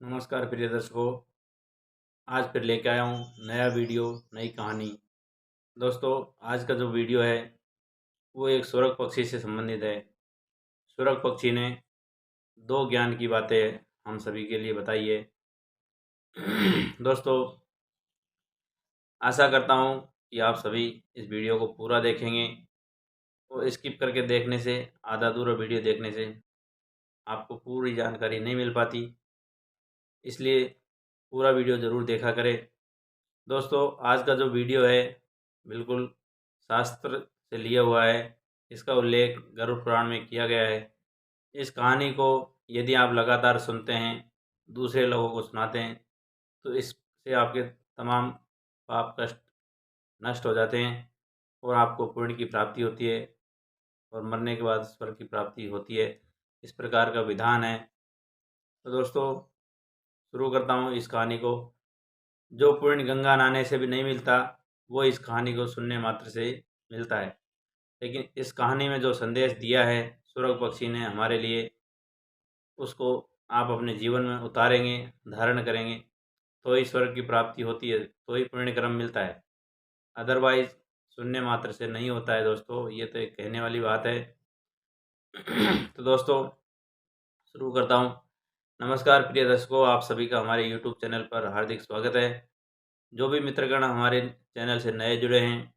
नमस्कार प्रिय दर्शकों। आज फिर लेके आया हूँ नया वीडियो, नई कहानी। दोस्तों, आज का जो वीडियो है वो एक सुरग पक्षी से संबंधित है। सुरग पक्षी ने दो ज्ञान की बातें हम सभी के लिए बताई है। दोस्तों, आशा करता हूँ कि आप सभी इस वीडियो को पूरा देखेंगे और स्किप करके देखने से, आधा अधूरा वीडियो देखने से आपको पूरी जानकारी नहीं मिल पाती, इसलिए पूरा वीडियो ज़रूर देखा करें। दोस्तों, आज का जो वीडियो है बिल्कुल शास्त्र से लिया हुआ है। इसका उल्लेख गरुड़ पुराण में किया गया है। इस कहानी को यदि आप लगातार सुनते हैं, दूसरे लोगों को सुनाते हैं, तो इससे आपके तमाम पाप कष्ट नष्ट हो जाते हैं और आपको पुण्य की प्राप्ति होती है और मरने के बाद स्वर्ग की प्राप्ति होती है। इस प्रकार का विधान है। तो दोस्तों, शुरू करता हूँ इस कहानी को। जो पुण्य गंगा नहाने से भी नहीं मिलता, वो इस कहानी को सुनने मात्र से मिलता है। लेकिन इस कहानी में जो संदेश दिया है सुरग पक्षी ने हमारे लिए, उसको आप अपने जीवन में उतारेंगे, धारण करेंगे, तो ही स्वर्ग की प्राप्ति होती है, तो ही पुण्य कर्म मिलता है। अदरवाइज सुनने मात्र से नहीं होता है। दोस्तों, ये तो एक कहने वाली बात है। तो दोस्तों, शुरू करता हूँ। नमस्कार प्रिय दर्शकों, आप सभी का हमारे यूट्यूब चैनल पर हार्दिक स्वागत है। जो भी मित्रगण हमारे चैनल से नए जुड़े हैं,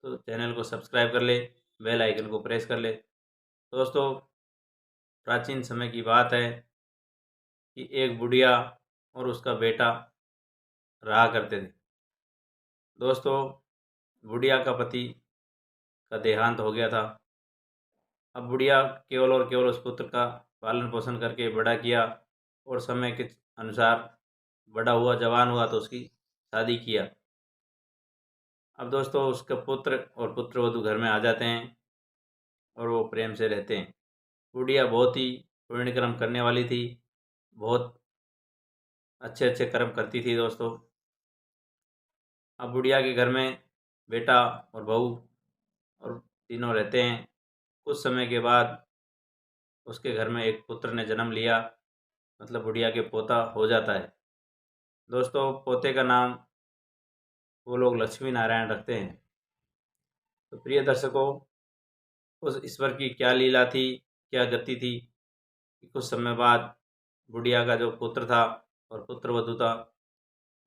तो चैनल को सब्सक्राइब कर ले, बेल आइकन को प्रेस कर ले। दोस्तों, प्राचीन समय की बात है कि एक बुढ़िया और उसका बेटा रहा करते थे। दोस्तों, बुढ़िया का पति का देहांत हो गया था। अब बुढ़िया केवल और केवल उस पुत्र का पालन पोषण करके बड़ा किया और समय के अनुसार बड़ा हुआ, जवान हुआ तो उसकी शादी किया। अब दोस्तों, उसका पुत्र और पुत्रवधू घर में आ जाते हैं और वो प्रेम से रहते हैं। बुढ़िया बहुत ही पुण्य कर्म करने वाली थी, बहुत अच्छे अच्छे कर्म करती थी। दोस्तों, अब बुढ़िया के घर में बेटा और बहू और तीनों रहते हैं। कुछ समय के बाद उसके घर में एक पुत्र ने जन्म लिया, मतलब बुढ़िया के पोता हो जाता है। दोस्तों, पोते का नाम वो लोग लक्ष्मी नारायण रखते हैं। तो प्रिय दर्शकों, उस ईश्वर की क्या लीला थी, क्या गति थी कि कुछ समय बाद बुढ़िया का जो पुत्र था और पुत्रवधू था,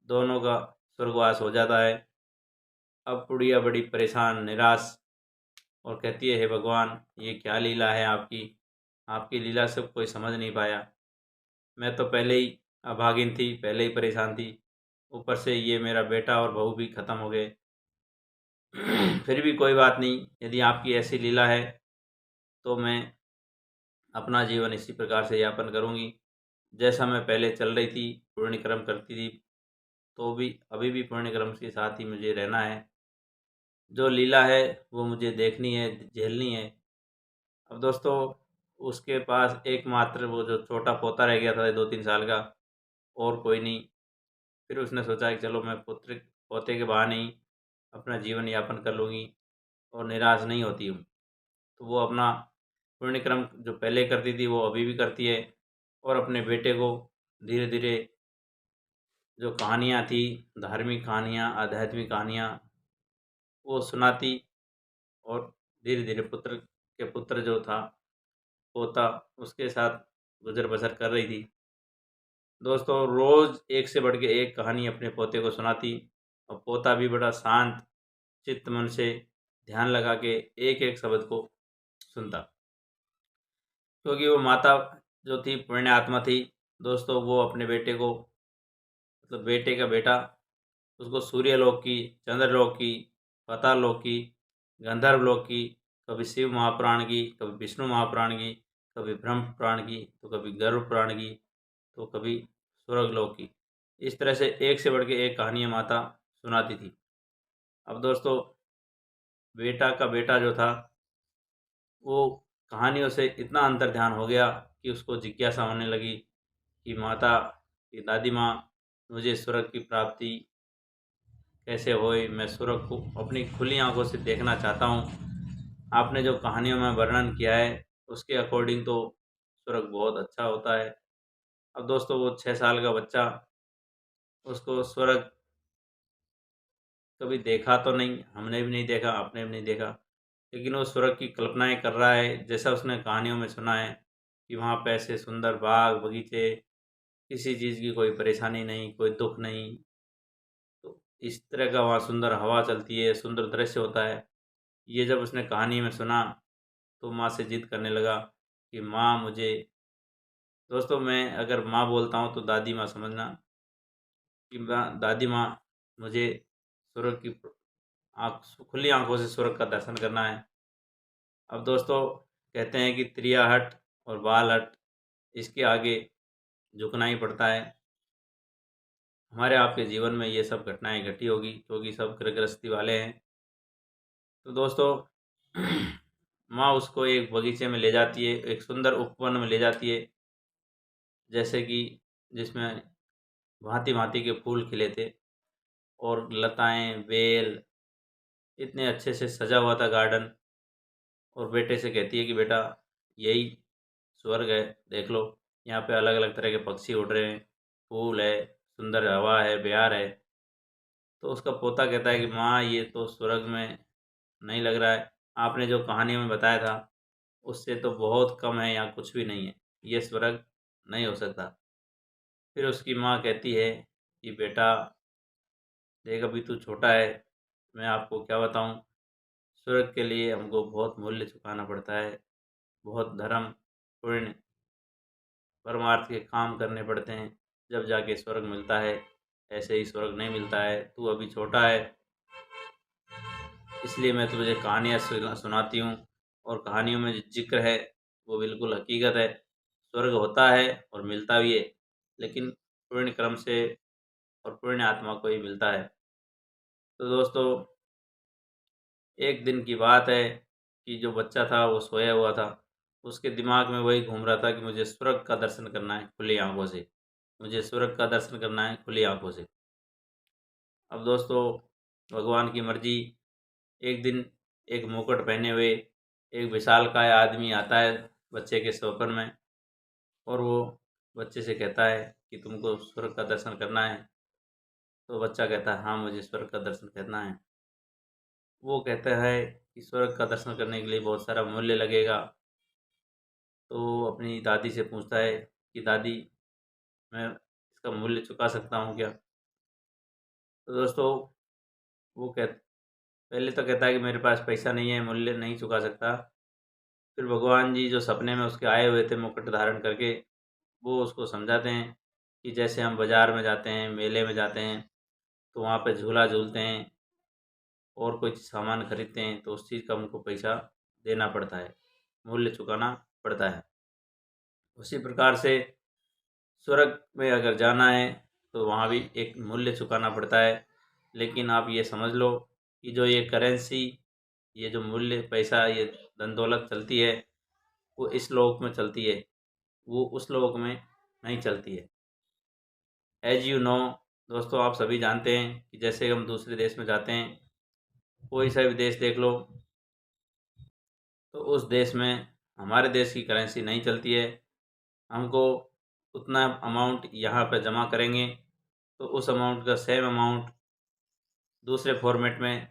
दोनों का स्वर्गवास हो जाता है। अब बुढ़िया बड़ी परेशान, निराश और कहती है, हे भगवान, ये क्या लीला है आपकी। आपकी लीला से कोई समझ नहीं पाया। मैं तो पहले ही अभागिन थी, पहले ही परेशान थी, ऊपर से ये मेरा बेटा और बहू भी ख़त्म हो गए। फिर भी कोई बात नहीं, यदि आपकी ऐसी लीला है तो मैं अपना जीवन इसी प्रकार से यापन करूँगी जैसा मैं पहले चल रही थी, पुण्य कर्म करती थी, तो भी अभी भी पुण्य कर्म के साथ ही मुझे रहना है। जो लीला है वो मुझे देखनी है, झेलनी है। अब दोस्तों, उसके पास एकमात्र वो जो छोटा पोता रह गया था 2-3 साल का, और कोई नहीं। फिर उसने सोचा कि चलो मैं पुत्र पोते के बहाने ही अपना जीवन यापन कर लूँगी और निराश नहीं होती हूँ। तो वो अपना पुण्य कर्म जो पहले करती थी वो अभी भी करती है और अपने बेटे को धीरे धीरे जो कहानियाँ थी, धार्मिक कहानियाँ, आध्यात्मिक कहानियाँ, वो सुनाती और धीरे धीरे पुत्र जो था पोता, उसके साथ गुजर बसर कर रही थी। दोस्तों, रोज़ एक से बढ़ के एक कहानी अपने पोते को सुनाती और पोता भी बड़ा शांत चित्त मन से ध्यान लगा के एक एक शब्द को सुनता, क्योंकि वो माता जो थी पुण्य आत्मा थी। दोस्तों, वो अपने बेटे को, मतलब बेटे का बेटा, उसको सूर्यलोक की, चंद्रलोक की, पाताल लोक की, गंधर्व लोक की, कभी शिव महापुराण की, कभी विष्णु महापुराण की, कभी ब्रह्म पुराण की, तो कभी गरुड़ पुराण की, तो कभी स्वर्ग लोक की। इस तरह से एक से बढ़ के एक कहानियाँ माता सुनाती थी। अब दोस्तों, बेटा का बेटा जो था वो कहानियों से इतना अंतर्ध्यान हो गया कि उसको जिज्ञासा होने लगी कि माता, कि दादी माँ, मुझे स्वर्ग की प्राप्ति कैसे होए, मैं स्वर्ग को अपनी खुली आंखों से देखना चाहता हूँ। आपने जो कहानियों में वर्णन किया है उसके अकॉर्डिंग तो स्वर्ग बहुत अच्छा होता है, अब दोस्तों वो 6 साल का बच्चा, उसको स्वर्ग कभी देखा तो नहीं, हमने भी नहीं देखा, आपने भी नहीं देखा, लेकिन वो स्वर्ग की कल्पनाएँ कर रहा है, जैसा उसने कहानियों में सुना है कि वहाँ पे ऐसे सुंदर बाग, बगीचे, किसी चीज़ की कोई परेशानी नहीं, कोई दुःख नहीं। तो इस तरह का वहाँ सुंदर हवा चलती है, सुंदर दृश्य होता है। ये जब उसने कहानी में सुना, तो माँ से ज़िद करने लगा कि माँ मुझे, दोस्तों मैं अगर माँ बोलता हूँ तो दादी माँ समझना, कि माँ, दादी माँ मुझे स्वर्ग की आँख, खुली आँखों से स्वर्ग का दर्शन करना है। अब दोस्तों कहते हैं कि त्रिया हट और बाल हट, इसके आगे झुकना ही पड़ता है। हमारे आपके जीवन में ये सब घटनाएँ घटी होगी, क्योंकि सब गृहस्थी वाले हैं। तो दोस्तों माँ उसको एक बगीचे में ले जाती है, एक सुंदर उपवन में ले जाती है, जैसे कि जिसमें भांति-भांति के फूल खिले थे और लताएँ, बेल, इतने अच्छे से सजा हुआ था गार्डन। और बेटे से कहती है कि बेटा यही स्वर्ग है, देख लो, यहाँ पे अलग-अलग तरह के पक्षी उड़ रहे हैं, फूल है, सुंदर हवा है, बयार है। तो उसका पोता कहता है कि माँ ये तो स्वर्ग में नहीं लग रहा है, आपने जो कहानी में बताया था उससे तो बहुत कम है, यहाँ कुछ भी नहीं है, ये स्वर्ग नहीं हो सकता। फिर उसकी माँ कहती है कि बेटा देख अभी तू छोटा है, मैं आपको क्या बताऊँ, स्वर्ग के लिए हमको बहुत मूल्य चुकाना पड़ता है, बहुत धर्म, पुण्य, परमार्थ के काम करने पड़ते हैं, जब जाके स्वर्ग मिलता है, ऐसे ही स्वर्ग नहीं मिलता है। तू अभी छोटा है, इसलिए मैं तुझे कहानियाँ सुनाती हूँ, और कहानियों में जो ज़िक्र है वो बिल्कुल हकीकत है। स्वर्ग होता है और मिलता भी है, लेकिन पुण्य कर्म से और पुण्य आत्मा को ही मिलता है। तो दोस्तों एक दिन की बात है कि जो बच्चा था वो सोया हुआ था, उसके दिमाग में वही घूम रहा था कि मुझे स्वर्ग का दर्शन करना है खुली आँखों से, मुझे स्वर्ग का दर्शन करना है खुली आँखों से। अब दोस्तों भगवान की मर्ज़ी, एक दिन एक मुकुट पहने हुए एक विशालकाय आदमी आता है बच्चे के स्वप्न में, और वो बच्चे से कहता है कि तुमको स्वर्ग का दर्शन करना है। तो बच्चा कहता है हाँ मुझे स्वर्ग का दर्शन करना है। वो कहता है कि स्वर्ग का दर्शन करने के लिए बहुत सारा मूल्य लगेगा। तो अपनी दादी से पूछता है कि दादी मैं इसका मूल्य चुका सकता हूँ क्या? तो दोस्तों वो कह पहले तो कहता है कि मेरे पास पैसा नहीं है, मूल्य नहीं चुका सकता। फिर भगवान जी जो सपने में उसके आए हुए थे मुकुट धारण करके, वो उसको समझाते हैं कि जैसे हम बाज़ार में जाते हैं, मेले में जाते हैं, तो वहाँ पे झूला झूलते हैं और कुछ सामान खरीदते हैं, तो उस चीज़ का हमको पैसा देना पड़ता है, मूल्य चुकाना पड़ता है। उसी प्रकार से स्वर्ग में अगर जाना है तो वहाँ भी एक मूल्य चुकाना पड़ता है। लेकिन आप ये समझ लो कि जो ये करेंसी, ये जो मूल्य पैसा, ये धन दौलत चलती है, वो इस लोक में चलती है, वो उस लोक में नहीं चलती है। एज यू नो, दोस्तों आप सभी जानते हैं कि जैसे हम दूसरे देश में जाते हैं, कोई सा भी देश देख लो, तो उस देश में हमारे देश की करेंसी नहीं चलती है। हमको उतना अमाउंट यहाँ पे जमा करेंगे तो उस अमाउंट का सेम अमाउंट दूसरे फॉर्मेट में,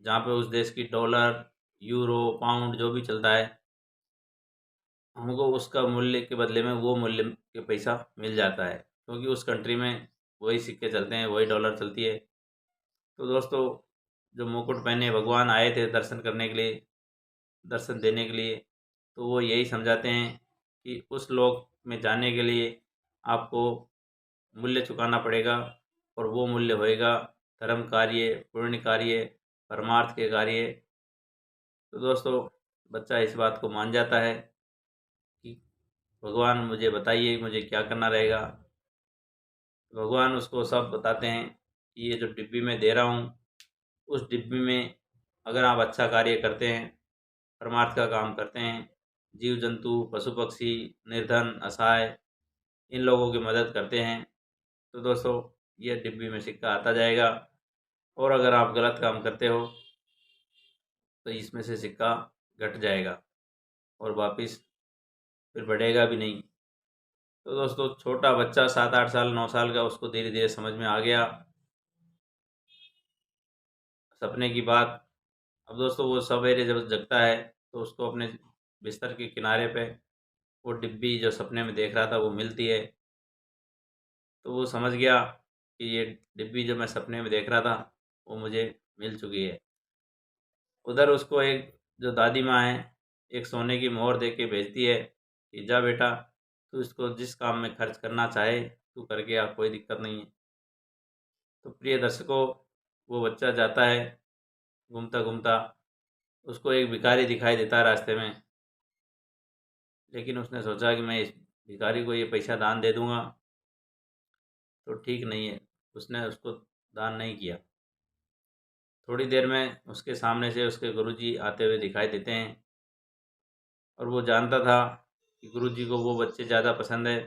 जहाँ पे उस देश की डॉलर, यूरो, पाउंड जो भी चलता है, हमको उसका मूल्य के बदले में वो मूल्य के पैसा मिल जाता है, क्योंकि उस कंट्री में वही सिक्के चलते हैं, वही डॉलर चलती है। तो दोस्तों जो मुकुट पहने भगवान आए थे दर्शन करने के लिए, दर्शन देने के लिए, तो वो यही समझाते हैं कि उस लोक में जाने के लिए आपको मूल्य चुकाना पड़ेगा, और वो मूल्य होएगा धर्म कार्य, पुण्य कार्य, परमार्थ के कार्य। तो दोस्तों बच्चा इस बात को मान जाता है कि भगवान मुझे बताइए मुझे क्या करना रहेगा। भगवान उसको सब बताते हैं कि ये जो डिब्बी मैं दे रहा हूँ, उस डिब्बी में अगर आप अच्छा कार्य करते हैं, परमार्थ का काम करते हैं, जीव जंतु, पशु पक्षी, निर्धन, असहाय, इन लोगों की मदद करते हैं, तो दोस्तों ये डिब्बी में सिक्का आता जाएगा। और अगर आप गलत काम करते हो तो इसमें से सिक्का घट जाएगा और वापस फिर बढ़ेगा भी नहीं। तो दोस्तों छोटा बच्चा 7-8 साल 9 साल का, उसको धीरे धीरे समझ में आ गया सपने की बात। अब दोस्तों वो सवेरे जब जगता है तो उसको अपने बिस्तर के किनारे पे वो डिब्बी जो सपने में देख रहा था वो मिलती है। तो वो समझ गया कि ये डिब्बी जो मैं सपने में देख रहा था वो मुझे मिल चुकी है। उधर उसको एक जो दादी माँ है एक सोने की मोहर दे के भेजती है कि जा बेटा, तू इसको जिस काम में खर्च करना चाहे तू करके आ, कोई दिक्कत नहीं है। तो प्रिय दर्शकों, वो बच्चा जाता है घूमता घूमता, उसको एक भिखारी दिखाई देता है रास्ते में। लेकिन उसने सोचा कि मैं इस भिखारी को ये पैसा दान दे दूंगा तो ठीक नहीं है, उसने उसको दान नहीं किया। थोड़ी देर में उसके सामने से उसके गुरुजी आते हुए दिखाई देते हैं और वो जानता था कि गुरुजी को वो बच्चे ज़्यादा पसंद है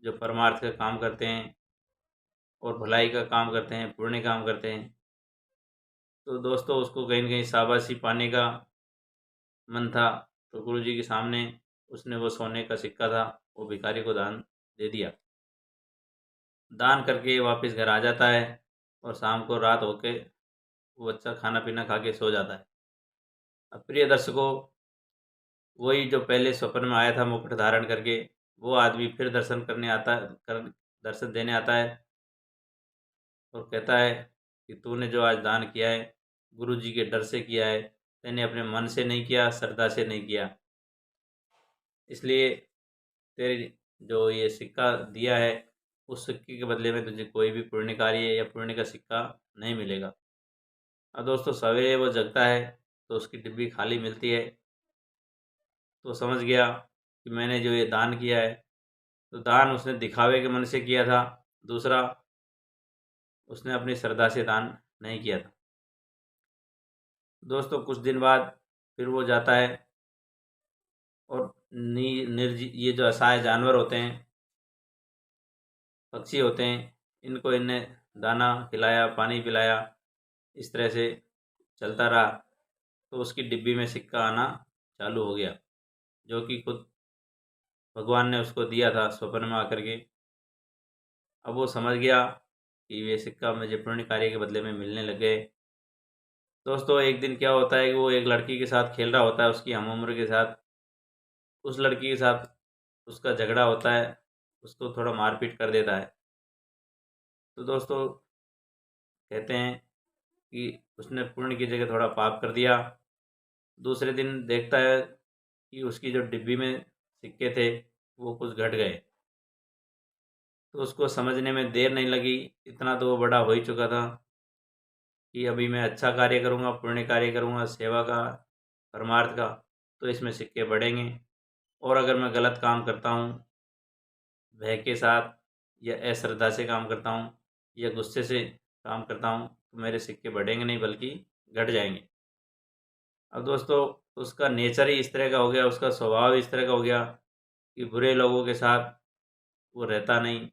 जो परमार्थ का काम करते हैं और भलाई का काम करते हैं, पुण्य काम करते हैं। तो दोस्तों उसको कहीं न कहीं शाबाशी पाने का मन था, तो गुरुजी के सामने उसने वो सोने का सिक्का था वो भिखारी को दान दे दिया। दान करके वापस घर आ जाता है और शाम को रात होके वो बच्चा खाना पीना खा के सो जाता है। अब प्रिय दर्शकों, वही जो पहले स्वप्न में आया था मुकुट धारण करके, वो आदमी फिर दर्शन देने आता है और कहता है कि तूने जो आज दान किया है गुरुजी के डर से किया है, मैंने अपने मन से नहीं किया, श्रद्धा से नहीं किया, इसलिए तेरी जो ये सिक्का दिया है उस सिक्के के बदले में तुझे कोई भी पुण्य कार्य या पुण्य का सिक्का नहीं मिलेगा। अब दोस्तों सवेरे वो जगता है तो उसकी डिब्बी खाली मिलती है। तो समझ गया कि मैंने जो ये दान किया है तो दान उसने दिखावे के मन से किया था, दूसरा उसने अपनी श्रद्धा से दान नहीं किया था। दोस्तों कुछ दिन बाद फिर वो जाता है और ये जो असहाय जानवर होते हैं, पक्षी होते हैं, इनको इनने दाना खिलाया, पानी पिलाया, इस तरह से चलता रहा। तो उसकी डिब्बी में सिक्का आना चालू हो गया जो कि खुद भगवान ने उसको दिया था स्वप्न में आकर के। अब वो समझ गया कि ये सिक्का मुझे पुण्य कार्य के बदले में मिलने लग गए। दोस्तों एक दिन क्या होता है कि वो एक लड़की के साथ खेल रहा होता है, उसकी हम उम्र के साथ। उस लड़की के साथ उसका झगड़ा होता है, उसको थोड़ा मारपीट कर देता है। तो दोस्तों कहते हैं कि उसने पुण्य की जगह थोड़ा पाप कर दिया। दूसरे दिन देखता है कि उसकी जो डिब्बी में सिक्के थे वो कुछ घट गए। तो उसको समझने में देर नहीं लगी, इतना तो वो बड़ा हो ही चुका था कि अभी मैं अच्छा कार्य करूँगा, पुण्य कार्य करूँगा, सेवा का, परमार्थ का, तो इसमें सिक्के बढ़ेंगे। और अगर मैं गलत काम करता हूँ भय के साथ या अश्रद्धा से काम करता हूँ या गुस्से से काम करता हूँ तो मेरे सिक्के बढ़ेंगे नहीं बल्कि घट जाएंगे। अब दोस्तों उसका नेचर ही इस तरह का हो गया, उसका स्वभाव इस तरह का हो गया कि बुरे लोगों के साथ वो रहता नहीं,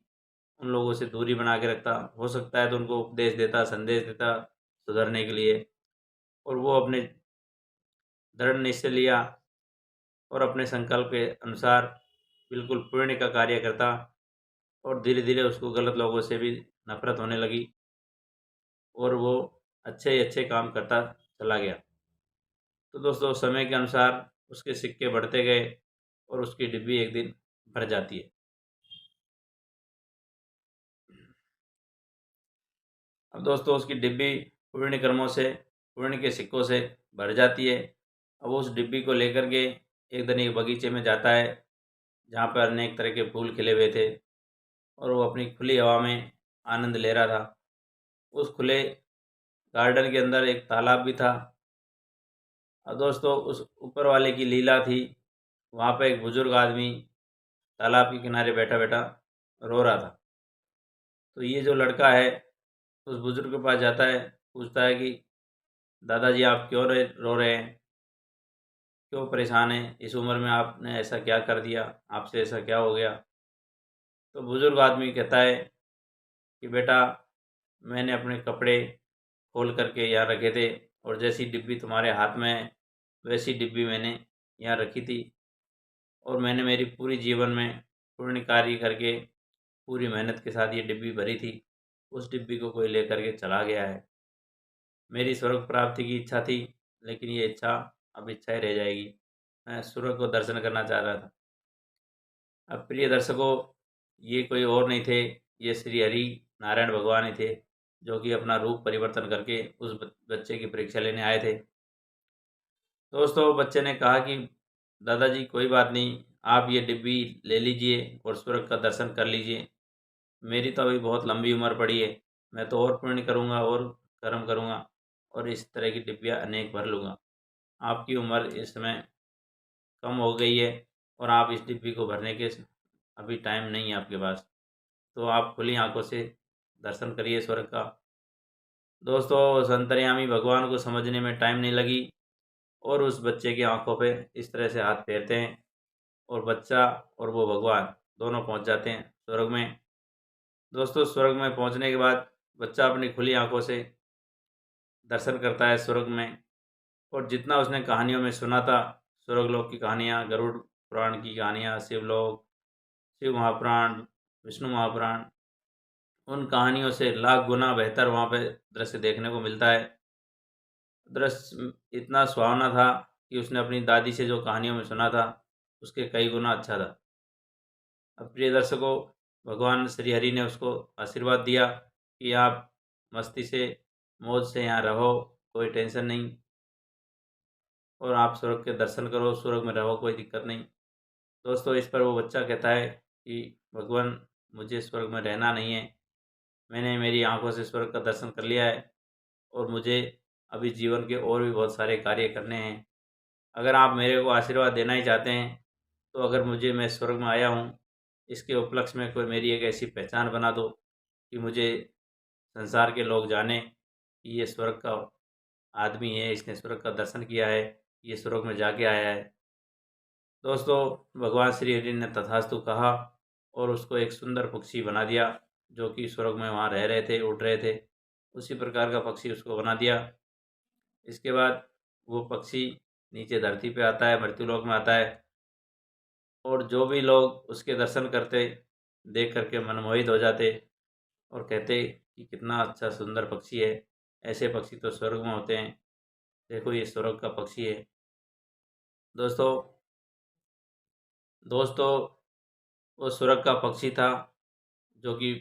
उन लोगों से दूरी बना के रखता। हो सकता है तो उनको उपदेश देता, संदेश देता सुधरने के लिए, और वो अपने दृढ़ निश्चय लिया और अपने संकल्प के अनुसार बिल्कुल पुण्य का कार्य करता। और धीरे धीरे उसको गलत लोगों से भी नफरत होने लगी और वो अच्छे अच्छे काम करता चला गया। तो दोस्तों समय के अनुसार उसके सिक्के बढ़ते गए और उसकी डिब्बी एक दिन भर जाती है। अब दोस्तों उसकी डिब्बी पुण्य कर्मों से, पुण्य के सिक्कों से भर जाती है। अब उस डिब्बी को लेकर के एक दिन एक बगीचे में जाता है जहाँ पर अनेक तरह के फूल खिले हुए थे और वो अपनी खुली हवा में आनंद ले रहा था। उस खुले गार्डन के अंदर एक तालाब भी था। और दोस्तों उस ऊपर वाले की लीला थी, वहाँ पर एक बुजुर्ग आदमी तालाब के किनारे बैठा बैठा रो रहा था। तो ये जो लड़का है उस बुजुर्ग के पास जाता है, पूछता है कि दादाजी आप क्यों रो रहे हैं, क्यों परेशान हैं, इस उम्र में आपने ऐसा क्या कर दिया, आपसे ऐसा क्या हो गया। तो बुजुर्ग आदमी कहता है कि बेटा मैंने अपने कपड़े खोल करके यहाँ रखे थे और जैसी डिब्बी तुम्हारे हाथ में है वैसी डिब्बी मैंने यहाँ रखी थी और मैंने मेरी पूरी जीवन में पुण्य कार्य करके पूरी मेहनत के साथ ये डिब्बी भरी थी, उस डिब्बी को कोई लेकर के चला गया है। मेरी स्वर्ग प्राप्ति की इच्छा थी, लेकिन ये इच्छा अब इच्छा ही रह जाएगी। मैं स्वर्ग को दर्शन करना चाह रहा था। अब प्रिय दर्शकों, ये कोई और नहीं थे, ये श्री हरि नारायण भगवान ही थे, जो कि अपना रूप परिवर्तन करके उस बच्चे की परीक्षा लेने आए थे। दोस्तों, बच्चे ने कहा कि दादाजी कोई बात नहीं, आप ये डिब्बी ले लीजिए और स्वर्ग का दर्शन कर लीजिए। मेरी तो अभी बहुत लंबी उम्र पड़ी है, मैं तो और पुण्य करूँगा और कर्म करूँगा और इस तरह की डिब्बियाँ अनेक भर लूँगा। आपकी उम्र इस समय कम हो गई है और आप इस डिब्बी को भरने के अभी टाइम नहीं है आपके पास, तो आप खुली आंखों से दर्शन करिए स्वर्ग का। दोस्तों, उस अंतर्यामी भगवान को समझने में टाइम नहीं लगी और उस बच्चे की आंखों पे इस तरह से हाथ फेरते हैं और बच्चा और वो भगवान दोनों पहुंच जाते हैं स्वर्ग में। दोस्तों, स्वर्ग में पहुंचने के बाद बच्चा अपनी खुली आंखों से दर्शन करता है स्वर्ग में, और जितना उसने कहानियों में सुना था, स्वर्गलोक की कहानियाँ, गरुड़ पुराण की कहानियाँ, शिवलोक, शिव महापुराण, विष्णु महापुराण, उन कहानियों से लाख गुना बेहतर वहाँ पे दृश्य देखने को मिलता है। दृश्य इतना सुहावना था कि उसने अपनी दादी से जो कहानियों में सुना था, उसके कई गुना अच्छा था। अब प्रिय दर्शकों, भगवान श्री हरि ने उसको आशीर्वाद दिया कि आप मस्ती से, मौज से यहाँ रहो, कोई टेंशन नहीं, और आप स्वर्ग के दर्शन करो, स्वर्ग में रहो, कोई दिक्कत नहीं। दोस्तों, इस पर वो बच्चा कहता है कि भगवान, मुझे स्वर्ग में रहना नहीं है, मैंने मेरी आंखों से स्वर्ग का दर्शन कर लिया है और मुझे अभी जीवन के और भी बहुत सारे कार्य करने हैं। अगर आप मेरे को आशीर्वाद देना ही चाहते हैं, तो अगर मुझे, मैं स्वर्ग में आया हूँ, इसके उपलक्ष्य में कोई मेरी एक ऐसी पहचान बना दो कि मुझे संसार के लोग जाने कि ये स्वर्ग का आदमी है, इसने स्वर्ग का दर्शन किया है, ये स्वर्ग में जाके आया है। दोस्तों, भगवान श्री हरि ने तथास्तु कहा और उसको एक सुंदर पक्षी बना दिया, जो कि स्वर्ग में वहाँ रह रहे थे, उड़ रहे थे, उसी प्रकार का पक्षी उसको बना दिया। इसके बाद वो पक्षी नीचे धरती पे आता है, मृत्युलोक में आता है, और जो भी लोग उसके दर्शन करते, देख करके मनमोहित हो जाते और कहते कि कितना अच्छा सुंदर पक्षी है, ऐसे पक्षी तो स्वर्ग में होते हैं, देखो ये स्वर्ग का पक्षी है। दोस्तों दोस्तों वो स्वर्ग का पक्षी था, जो कि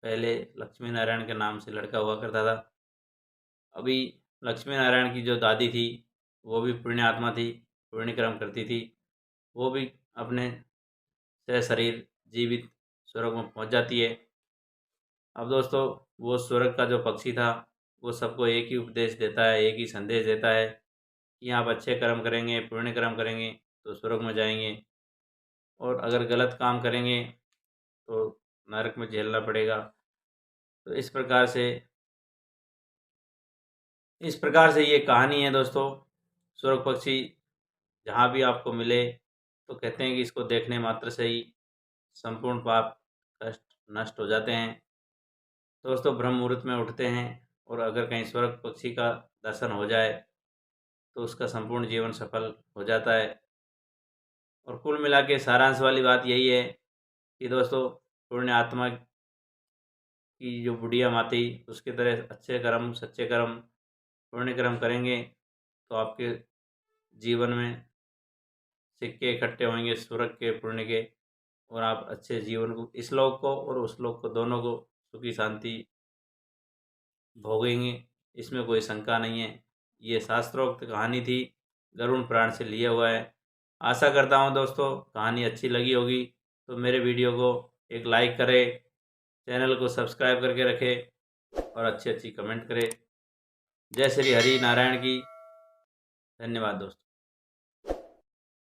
पहले लक्ष्मी नारायण के नाम से लड़का हुआ करता था। अभी लक्ष्मी नारायण की जो दादी थी, वो भी पुण्यात्मा थी, पुण्य कर्म करती थी, वो भी अपने सशरीर जीवित स्वर्ग में पहुंच जाती है। अब दोस्तों, वो स्वर्ग का जो पक्षी था, वो सबको एक ही उपदेश देता है, एक ही संदेश देता है कि आप अच्छे कर्म करेंगे, पुण्य कर्म करेंगे तो स्वर्ग में जाएंगे, और अगर गलत काम करेंगे तो नरक में झेलना पड़ेगा। तो इस प्रकार से ये कहानी है दोस्तों। स्वर्ग पक्षी जहाँ भी आपको मिले, तो कहते हैं कि इसको देखने मात्र से ही संपूर्ण पाप कष्ट नष्ट हो जाते हैं। दोस्तों, ब्रह्म मुहूर्त में उठते हैं, और अगर कहीं स्वर्ग पक्षी का दर्शन हो जाए, तो उसका संपूर्ण जीवन सफल हो जाता है। और कुल मिला के सारांश वाली बात यही है कि दोस्तों, पुण्य आत्मा की जो बुढ़िया माँ थी, उसकी तरह अच्छे कर्म, सच्चे कर्म, पुण्य कर्म करेंगे, तो आपके जीवन में सिक्के इकट्ठे होंगे स्वर्ग के, पुण्य के, और आप अच्छे जीवन को, इस लोक को और उस लोक को, दोनों को सुखी शांति भोगेंगे। इसमें कोई शंका नहीं है। ये शास्त्रोक्त कहानी थी, गरुड़ पुराण से लिया हुआ है। आशा करता हूँ दोस्तों, कहानी अच्छी लगी होगी, तो मेरे वीडियो को एक लाइक करें, चैनल को सब्सक्राइब करके रखें और अच्छी अच्छी कमेंट करें। जय श्री हरि नारायण की। धन्यवाद दोस्तों।